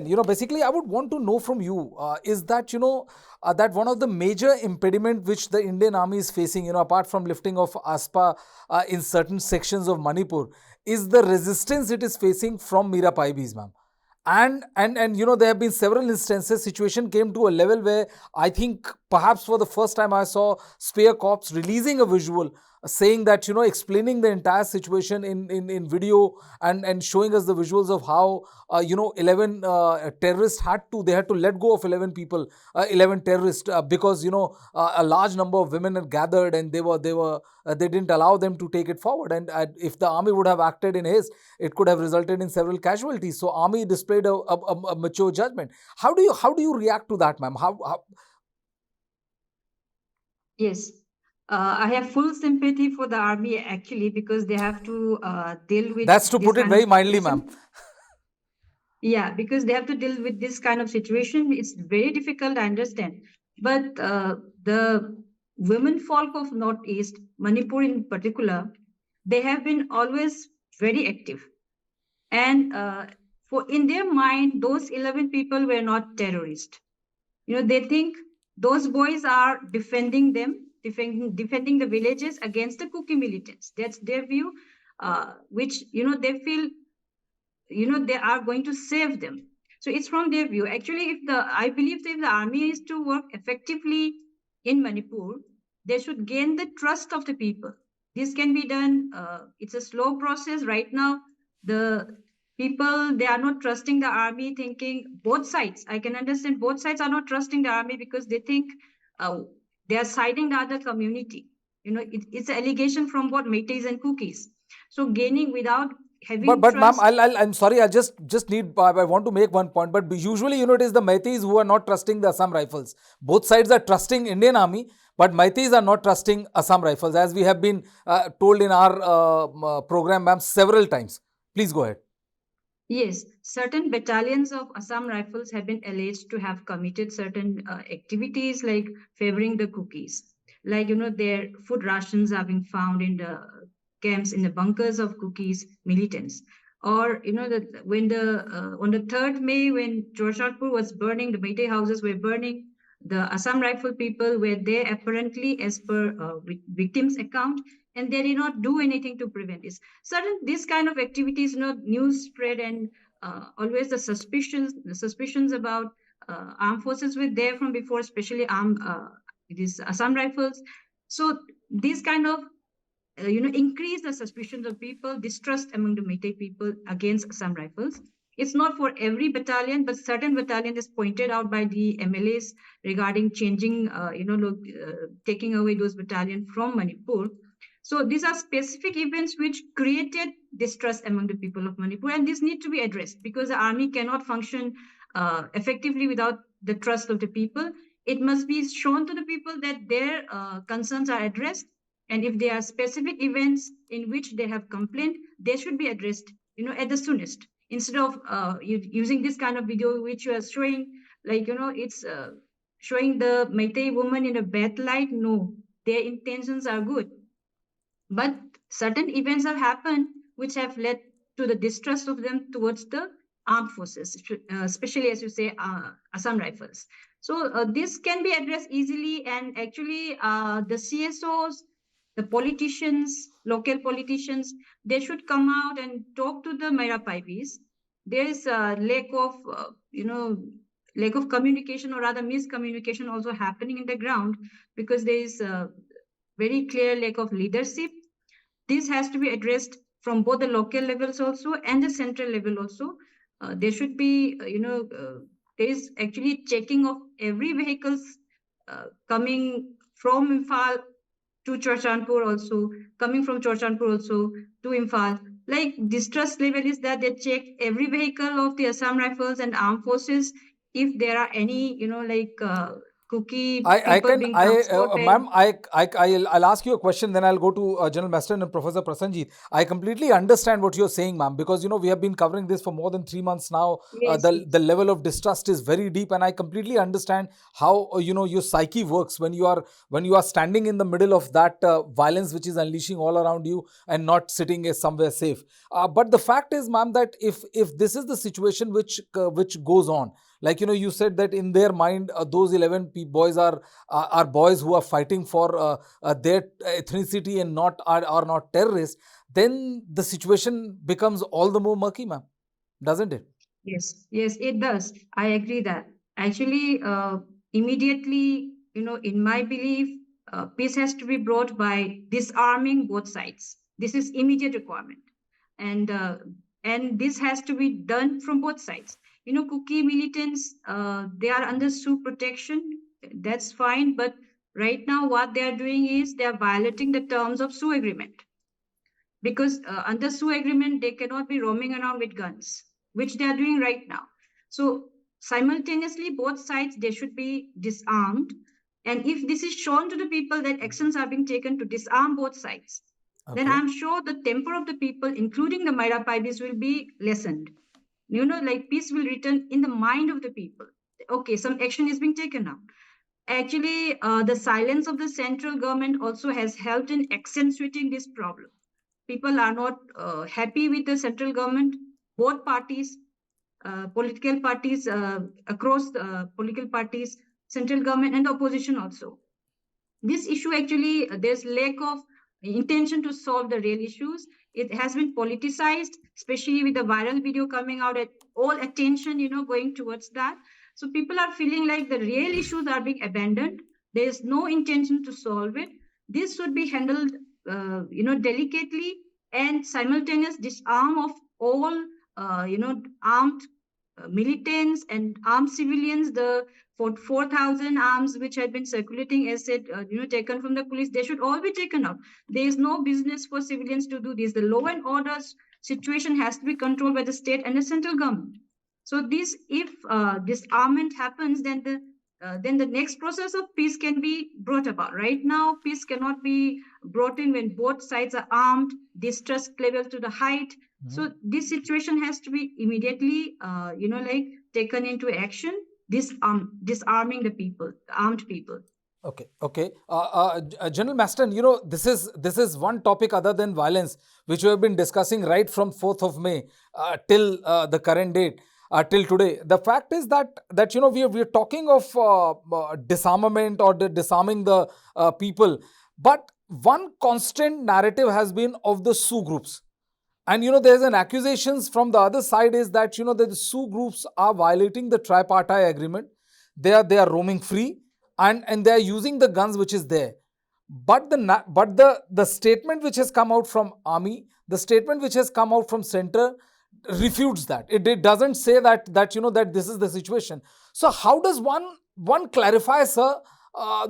question. Basically, I would want to know from you, is that, that one of the major impediment which the Indian army is facing, apart from lifting of ASPA in certain sections of Manipur, is the resistance it is facing from Meira Paibis, ma'am. And there have been several instances. Situation came to a level where I think perhaps for the first time I saw Spear Corps releasing a visual saying that, explaining the entire situation in video, and showing us the visuals of how 11 terrorists they had to let go of 11 people, 11 terrorists, because a large number of women had gathered, and they didn't allow them to take it forward. And if the army would have acted in haste, it could have resulted in several casualties. So army displayed a mature judgment. How do you react to that, ma'am? How Yes. I have full sympathy for the army, actually, because they have to deal with. That's to put it very mildly, ma'am. Yeah, because they have to deal with this kind of situation. It's very difficult, I understand. But the women folk of Northeast, Manipur in particular, they have been always very active. And for in their mind, those 11 people were not terrorists. They think those boys are defending them, defending the villages against the Kuki militants. That's their view, which they feel they are going to save them. So it's from their view. Actually, I believe that if the army is to work effectively in Manipur, they should gain the trust of the people. This can be done. It's a slow process right now. The people, they are not trusting the army, thinking both sides. I can understand both sides are not trusting the army because they think they are siding the other community. It's an allegation from what Meiteis and Kukis. So gaining without having but trust. ma'am, I'm sorry. I just need. I want to make one point. But usually, it is the Meiteis who are not trusting the Assam Rifles. Both sides are trusting Indian Army, but Meiteis are not trusting Assam Rifles, as we have been told in our program, ma'am, several times. Please go ahead. Yes, certain battalions of Assam Rifles have been alleged to have committed certain activities like favoring the cookies. Like, their food rations are being found in the camps, in the bunkers of cookies militants. Or, when on the 3rd May, when Chorchandpur was burning, the Meitei houses were burning, the Assam Rifle people were there apparently as per victims' account, and they did not do anything to prevent this. These kind of activities, news spread, and always the suspicions about armed forces were there from before, especially these Assam Rifles. So these kind of increase the suspicions of people, distrust among the Meitei people against Assam Rifles. It's not for every battalion, but certain battalion is pointed out by the MLAs regarding changing, taking away those battalion from Manipur. So these are specific events which created distrust among the people of Manipur, and this need to be addressed because the army cannot function effectively without the trust of the people. It must be shown to the people that their concerns are addressed, and if there are specific events in which they have complained, they should be addressed, at the soonest. Instead of using this kind of video which you are showing, like, it's showing the Meitei woman in a bad light. No, their intentions are good. But certain events have happened which have led to the distrust of them towards the armed forces, especially, as you say, Assam Rifles. So this can be addressed easily, and actually the CSOs, the politicians, local politicians, they should come out and talk to the Meira Paibis. There is a lack of communication, or rather miscommunication also happening in the ground, because there is a very clear lack of leadership. This has to be addressed from both the local levels also and the central level also. There should be, there is actually checking of every vehicles coming from Imphal to Chorchandpur also, coming from Chorchandpur also to Imphal. Like, distrust level is that they check every vehicle of the Assam Rifles and armed forces if there are any, people being transported. Ma'am, I'll ask you a question, then I'll go to General Master and Professor Prasanjit. I completely understand what you're saying, ma'am, because we have been covering this for more than 3 months now. Yes, The yes. level of distrust is very deep, and I completely understand how your psyche works when you are standing in the middle of that violence which is unleashing all around you and not sitting somewhere safe. But the fact is, ma'am, that if this is the situation which goes on, like you said that in their mind those 11 boys are boys who are fighting for their ethnicity and are not terrorists, then the situation becomes all the more murky, ma'am, doesn't it? Yes, yes, it does. I agree that. Actually, immediately, in my belief, peace has to be brought by disarming both sides. This is immediate requirement, and uh, and this has to be done from both sides. Kuki militants, they are under SU protection. That's fine, but right now, what they are doing is they are violating the terms of SU agreement, because under SU agreement they cannot be roaming around with guns, which they are doing right now. So simultaneously, both sides, they should be disarmed. And if this is shown to the people that actions are being taken to disarm both sides, then Okay. I'm sure the temper of the people, including the Meira Paibis, will be lessened. Like peace will return in the mind of the people. Okay, some action is being taken now. Actually, the silence of the central government also has helped in accentuating this problem. People are not happy with the central government. Both parties, political parties, across political parties, central government and the opposition also. This issue actually, there's lack of intention to solve the real issues. It has been politicized, especially with the viral video coming out, at all attention, going towards that. So people are feeling like the real issues are being abandoned. There is no intention to solve it. This should be handled, delicately, and simultaneous disarm of all, armed militants and armed civilians. The for 4,000 arms which had been circulating, as said, taken from the police, they should all be taken out. There is no business for civilians to do this. The law and order situation has to be controlled by the state and the central government. So this, if disarmament happens, then the next process of peace can be brought about. Right now, peace cannot be brought in when both sides are armed, distrust level to the height. So this situation has to be immediately, taken into action. Disarming the people, the armed people. Okay, okay. General Maston, this is one topic other than violence, which we have been discussing right from 4th of May till the current date, till today. The fact is that we are talking of disarmament or disarming the people, but one constant narrative has been of the Sioux groups. And there's an accusations from the other side is that that the Sioux groups are violating the tripartite agreement. They are roaming free, and they are using the guns which is there. But the statement which has come out from army, the statement which has come out from center refutes that. It doesn't say that this is the situation. So how does one clarify, sir,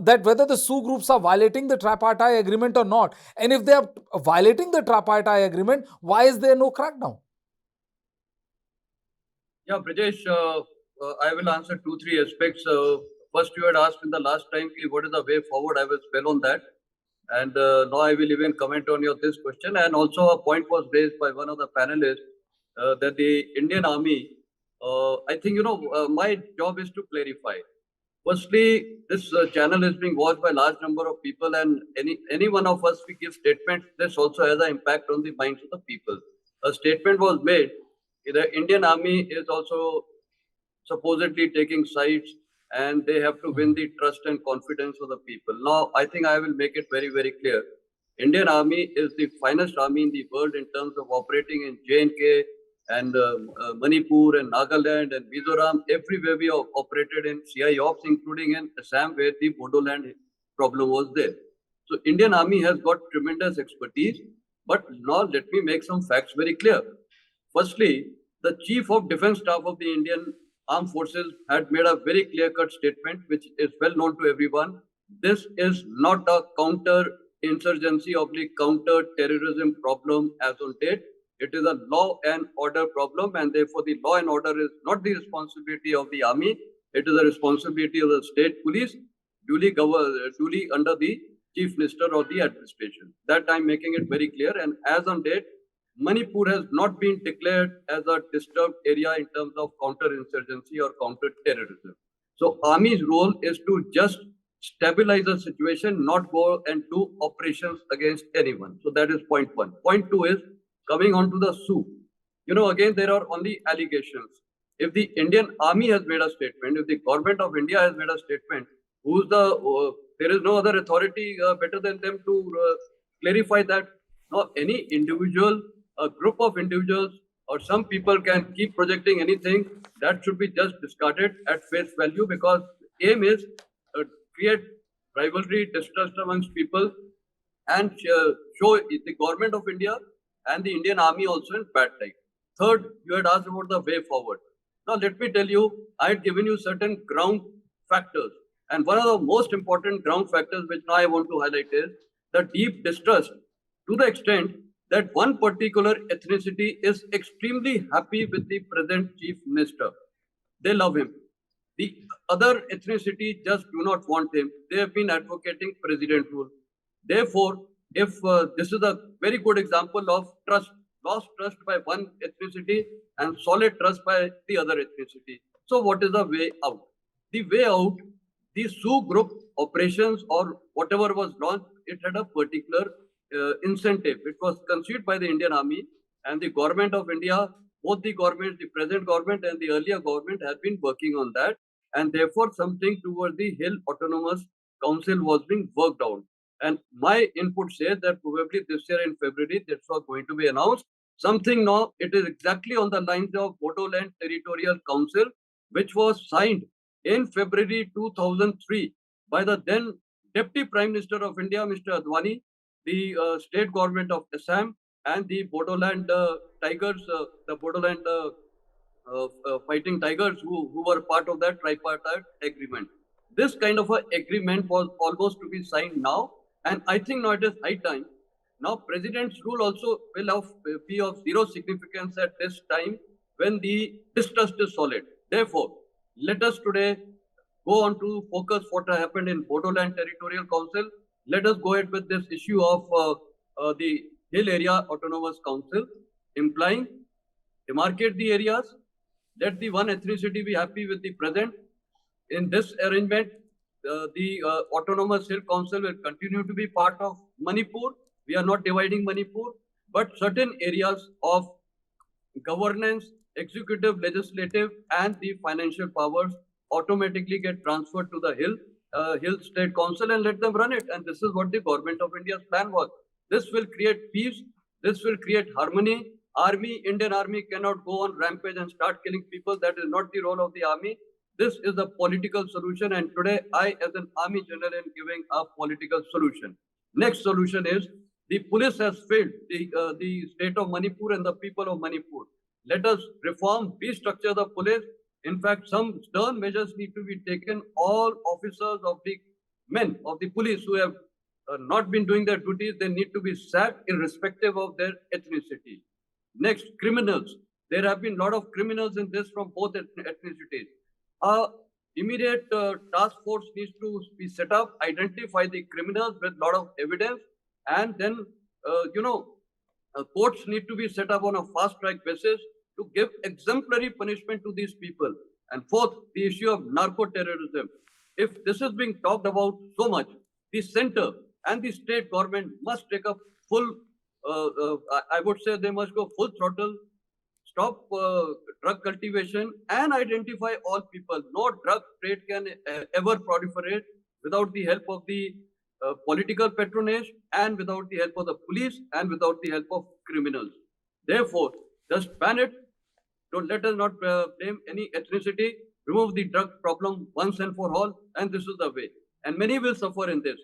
that whether the Sioux groups are violating the tripartite agreement or not? And if they are violating the tripartite agreement, why is there no crackdown? Yeah, Brijesh, I will answer two, three aspects. First, you had asked in the last time, what is the way forward? I will spell on that. And now I will even comment on your this question. And also a point was raised by one of the panelists that the Indian Army, I think, my job is to clarify. Firstly, this channel is being watched by a large number of people, and any one of us, we give statements, this also has an impact on the minds of the people. A statement was made, the Indian Army is also supposedly taking sides, and they have to win the trust and confidence of the people. Now, I think I will make it very, very clear. Indian Army is the finest army in the world in terms of operating in J&K and Manipur and Nagaland and Mizoram. Everywhere we have operated in CI Ops, including in Assam, where the Bodoland problem was there. So Indian Army has got tremendous expertise. But now let me make some facts very clear. Firstly, the Chief of Defence Staff of the Indian Armed Forces had made a very clear-cut statement, which is well known to everyone. This is not a counter-insurgency or the counter-terrorism problem as on date. It is a law and order problem, and therefore the law and order is not the responsibility of the army. It is a responsibility of the state police, duly under the chief minister or the administration. That I'm making it very clear. And as on date, Manipur has not been declared as a disturbed area in terms of counter-insurgency or counter-terrorism. So army's role is to just stabilize the situation, not go and do operations against anyone. So that is point one. Point two is coming on to the SU. Again, there are only allegations. If the Indian army has made a statement, if the government of India has made a statement, there is no other authority better than them to clarify that. No, any individual, a group of individuals, or some people can keep projecting anything that should be just discarded at face value, because aim is create rivalry, distrust amongst people, and show the government of India and the Indian army also in bad light. Third, you had asked about the way forward. Now, let me tell you, I had given you certain ground factors. And one of the most important ground factors which now I want to highlight is the deep distrust, to the extent that one particular ethnicity is extremely happy with the present chief minister. They love him. The other ethnicity just do not want him. They have been advocating president rule. Therefore, if this is a very good example of trust, lost trust by one ethnicity and solid trust by the other ethnicity. So what is the way out? The way out, the Sioux group operations or whatever was launched, it had a particular incentive. It was conceived by the Indian Army and the government of India. Both the government, the present government and the earlier government have been working on that. And therefore, something towards the Hill Autonomous Council was being worked out. And my input says that probably this year in February, that's not going to be announced. Something now, it is exactly on the lines of Bodoland Territorial Council, which was signed in February 2003 by the then Deputy Prime Minister of India, Mr. Advani, the state government of Assam, and the Bodoland Tigers, the Bodoland fighting tigers who were part of that tripartite agreement. This kind of an agreement was almost to be signed now, and I think now it is high time. Now, President's rule also will be of zero significance at this time when the distrust is solid. Therefore, let us today go on to focus what happened in Bodoland Territorial Council. Let us go ahead with this issue of the Hill Area Autonomous Council, implying demarcate the areas, let the one ethnicity be happy with the present. In this arrangement, the Autonomous Hill Council will continue to be part of Manipur. We are not dividing Manipur, but certain areas of governance, executive, legislative, and the financial powers automatically get transferred to the Hill State Council and let them run it. And this is what the government of India's plan was. This will create peace. This will create harmony. Indian Army cannot go on rampage and start killing people. That is not the role of the army. This is the political solution. And today, I, as an army general, am giving a political solution. Next solution is the police has failed the state of Manipur and the people of Manipur. Let us reform, restructure the police. In fact, some stern measures need to be taken. All officers of the men of the police who have not been doing their duties, they need to be sacked irrespective of their ethnicity. Next, criminals. There have been a lot of criminals in this from both ethnicities. Immediate task force needs to be set up, identify the criminals with a lot of evidence, and then, courts need to be set up on a fast track basis to give exemplary punishment to these people. And fourth, the issue of narco-terrorism. If this is being talked about so much, the center and the state government must take up full, I would say they must go full throttle, stop drug cultivation and identify all people. No drug trade can ever proliferate without the help of the political patronage and without the help of the police and without the help of criminals. Therefore, just ban it. Don't let us not blame any ethnicity. Remove the drug problem once and for all, and this is the way. And many will suffer in this.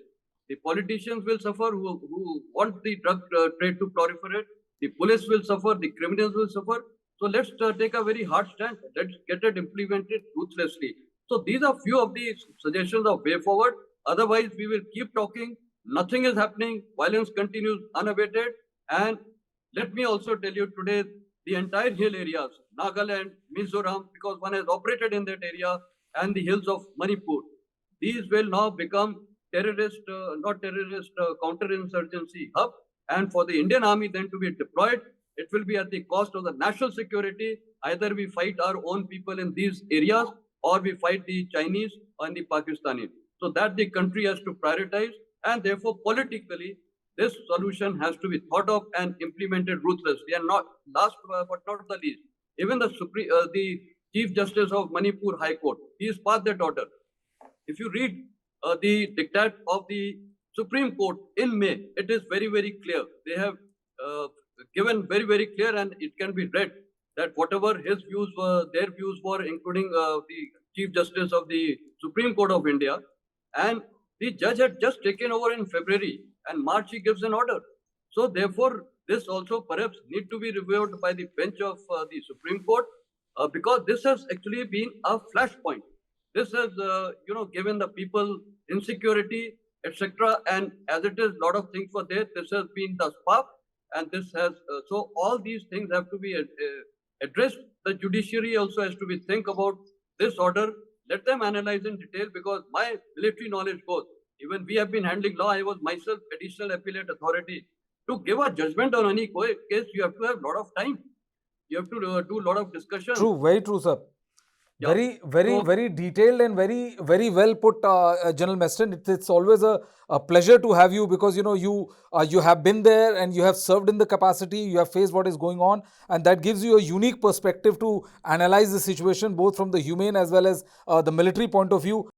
The politicians will suffer who want the drug trade to proliferate. The police will suffer. The criminals will suffer. So let's take a very hard stand. Let's get it implemented ruthlessly. So these are few of the suggestions of way forward. Otherwise, we will keep talking. Nothing is happening. Violence continues unabated. And let me also tell you today, the entire hill areas, Nagaland, Mizoram, because one has operated in that area, and the hills of Manipur. These will now become counterinsurgency hub. And for the Indian Army then to be deployed, it will be at the cost of the national security. Either we fight our own people in these areas or we fight the Chinese and the Pakistani. So that the country has to prioritize, and therefore politically this solution has to be thought of and implemented ruthlessly. And not last but not the least, even the Chief Justice of Manipur High Court, he has passed that order. If you read the diktat of the Supreme Court in May, it is very, very clear. They have given very, very clear, and it can be read that whatever his views were, their views were, including the Chief Justice of the Supreme Court of India, and the judge had just taken over in February, and March he gives an order. So therefore, this also perhaps need to be reviewed by the bench of the Supreme Court, because this has actually been a flashpoint. This has, given the people insecurity, etc. And as it is, a lot of things were there. This has been the spark, and this has so all these things have to be addressed. The judiciary also has to be think about this order. Let them analyze in detail, because my military knowledge goes. Even we have been handling law. I was myself additional appellate authority. To give a judgment on any case, you have to have a lot of time. You have to do a lot of discussion. True, very true, sir. Yeah. Very detailed and very well put, General Meston. It's always a pleasure to have you, because you have been there and you have served in the capacity. You have faced what is going on, and that gives you a unique perspective to analyze the situation both from the humane as well as the military point of view.